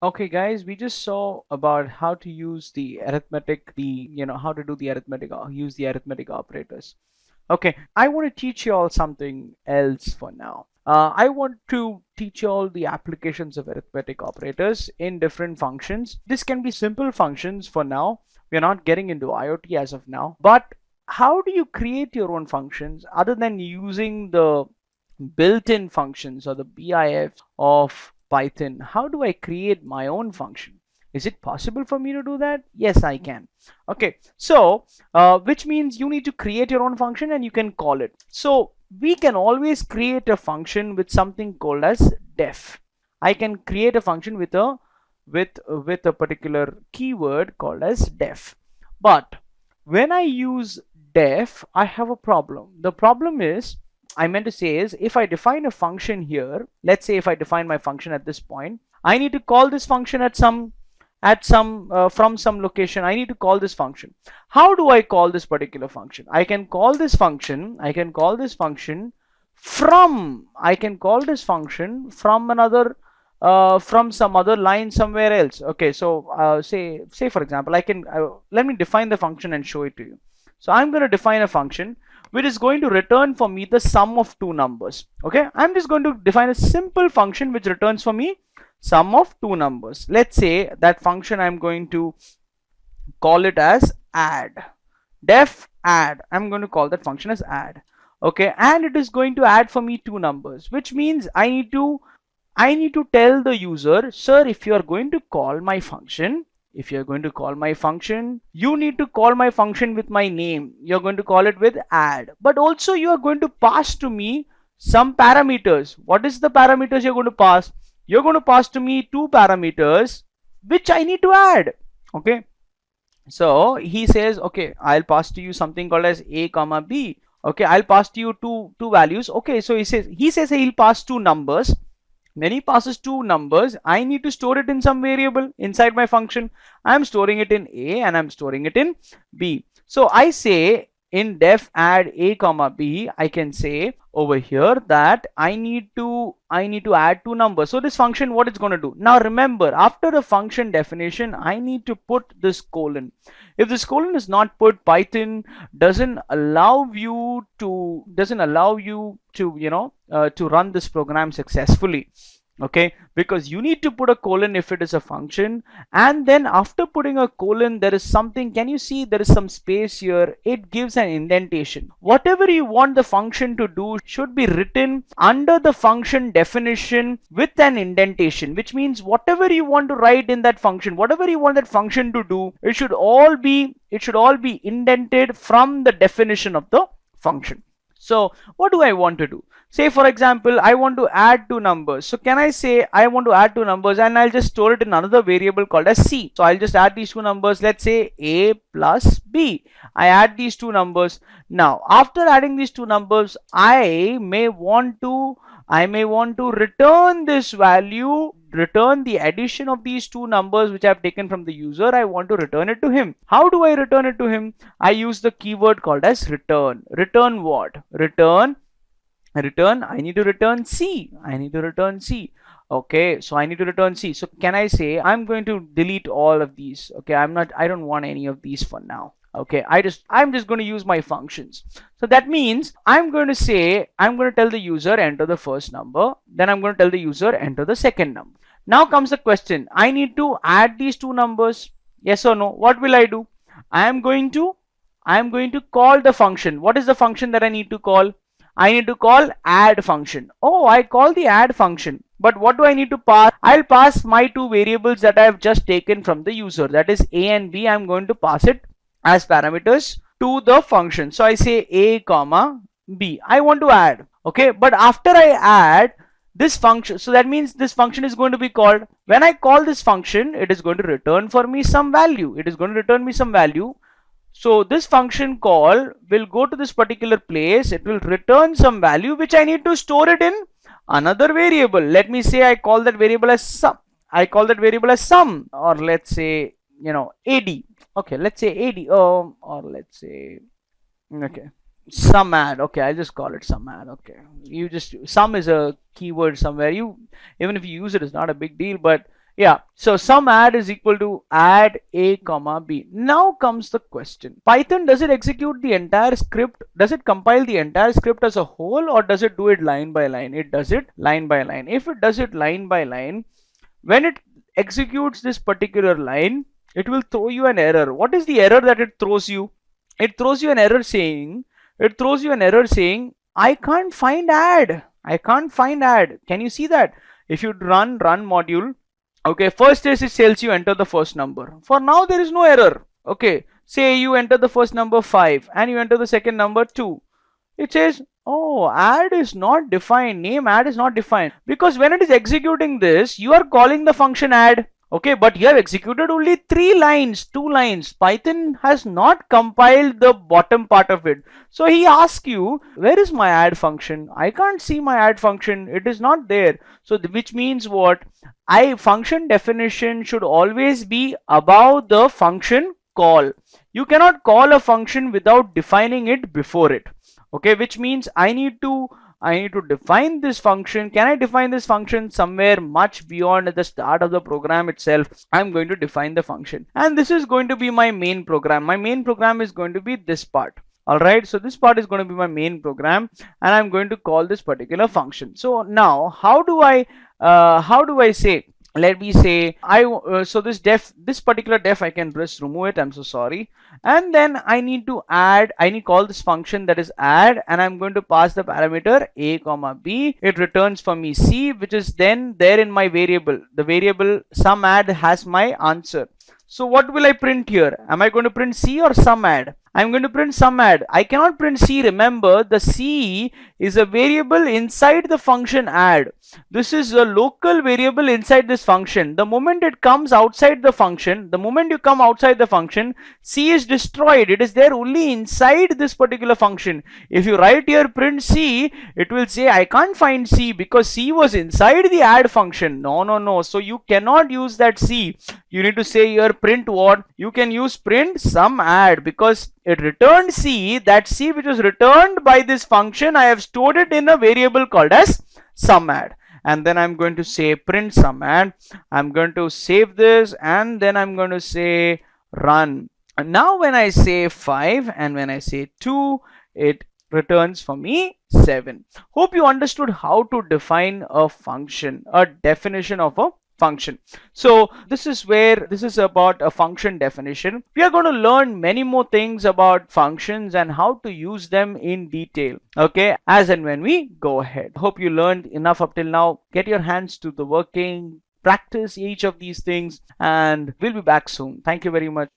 Okay, guys, we just saw about how to use the arithmetic, how to do the arithmetic, use the arithmetic operators. Okay, I want to teach you all something else for now. I want to teach you all the applications of arithmetic operators in different functions. This can be simple functions for now. We're not getting into IoT as of now. But how do you create your own functions other than using the built-in functions or the BIF of Python? How do I create my own function? Is it possible for me to do that? Yes, I can. Okay, so which means you need to create your own function and you can call it. So we can always create a function with something called as def. I can create a function with a particular keyword called as def. But when I use def, I have a problem. The problem is, I meant to say is, if I define a function here, let's say if I define my function at this point, I need to call this function from some location. I need to call this function. How do I call this particular function? I can call this function from another from some other line somewhere else. Okay, so say for example, let me define the function and show it to you. So I'm going to define a function which is going to return for me the sum of two numbers. Okay, I'm just going to define a simple function which returns for me sum of two numbers. Let's say that function I'm going to call it as add. Def add. I'm going to call that function as add. Okay, and it is going to add for me two numbers, which means I need to tell the user, sir, if you are going to call my function, you need to call my function with my name. You're going to call it with add, but also you are going to pass to me some parameters. What is the parameters you're going to pass? You're going to pass to me two parameters which I need to add. Okay, so he says, okay, I'll pass to you something called as a comma b. Okay, I'll pass to you two values. Okay, so he says he'll pass two numbers. When he passes two numbers, I need to store it in some variable inside my function. I'm storing it in A and I'm storing it in B. So I say in def add A comma B, I can say over here that I need to add two numbers. So this function, what it's going to do? Now remember, after the function definition, I need to put this colon. If this colon is not put, Python doesn't allow you to to run this program successfully. Okay, because you need to put a colon if it is a function, and then after putting a colon there is something, can you see there is some space here? It gives an indentation. Whatever you want the function to do should be written under the function definition with an indentation, which means whatever you want to write in that function, whatever you want that function to do, it should all be indented from the definition of the function. So what do I want to do? Say for example, I want to add two numbers. So can I say I want to add two numbers and I'll just store it in another variable called as C. So I'll just add these two numbers. Let's say A plus B. I add these two numbers. Now after adding these two numbers, I may want to return this value, return the addition of these two numbers which I've taken from the user. I want to return it to him. How do I return it to him? I use the keyword called as return. Return what? Return, I need to return C. Okay, so I need to return C. So can I say I'm going to delete all of these? Okay, I don't want any of these for now. Okay, I'm just going to use my functions. So that means I'm going to tell the user enter the first number, then I'm going to tell the user enter the second number. Now comes the question, I need to add these two numbers, yes or no? What will I do? I'm going to call the function. What is the function that I need to call? I need to call add function. Oh, I call the add function. But what do I need to pass? I'll pass my two variables that I've just taken from the user, that is A and B. I'm going to pass it as parameters to the function. So I say A comma B. I want to add. Okay, but after I add this function, so that means this function is going to be called. When I call this function, it is going to return for me some value. So this function call will go to this particular place. It will return some value which I need to store it in another variable. Let me say I call that variable as sum. Or let's say AD. Okay, let's say AD. Or let's say sum add. Okay, I'll just call it sum add. Okay, sum is a keyword somewhere. Even if you use it, it's not a big deal, but Yeah, so sum add is equal to add a comma b. Now comes the question. Python, does it execute the entire script? Does it compile the entire script as a whole, or does it do it line by line? It does it line by line. If it does it line by line, when it executes this particular line, it will throw you an error. What is the error that it throws you? It throws you an error saying, I can't find add. I can't find add. Can you see that? If you run module, okay, first is it tells you enter the first number. For now, there is no error. Okay, say you enter the first number 5 and you enter the second number 2. It says, oh, add is not defined, name add is not defined, because when it is executing this, you are calling the function add. Okay, but you have executed only 3 lines, 2 lines. Python has not compiled the bottom part of it. So he asks you, where is my add function? I can't see my add function. It is not there. So which means what? Function definition should always be above the function call. You cannot call a function without defining it before it. Okay, which means I need to define this function. Can I define this function somewhere much beyond the start of the program itself? I'm going to define the function, and this is going to be my main program. My main program is going to be this part. All right, so this part is going to be my main program, and I'm going to call this particular function. So now how do I say, let me say so this particular def I can just remove it, I'm so sorry, and then I need to call this function that is add, and I'm going to pass the parameter a comma b. It returns for me c, which is then there in my variable. The variable sum add has my answer. So what will I print here? Am I going to print c or sum add? I'm going to print sum add. I cannot print c. Remember, the c is a variable inside the function add. This is a local variable inside this function. The moment it comes outside the function, the moment you come outside the function, c is destroyed. It is there only inside this particular function. If you write here print c, it will say I can't find c because c was inside the add function. No. So you cannot use that c. You need to say here print what? You can use print sum add, because it returned c. That c which was returned by this function, I have stored it in a variable called as sum add. And then I'm going to say print sum add. I'm going to save this, and then I'm going to say run. And now when I say 5 and when I say 2, it returns for me 7. Hope you understood how to define a function, a definition of a function. So this is about a function definition. We are going to learn many more things about functions and how to use them in detail, okay, as and when we go ahead. Hope you learned enough up till now. Get your hands to the working, practice each of these things, and we'll be back soon. Thank you very much.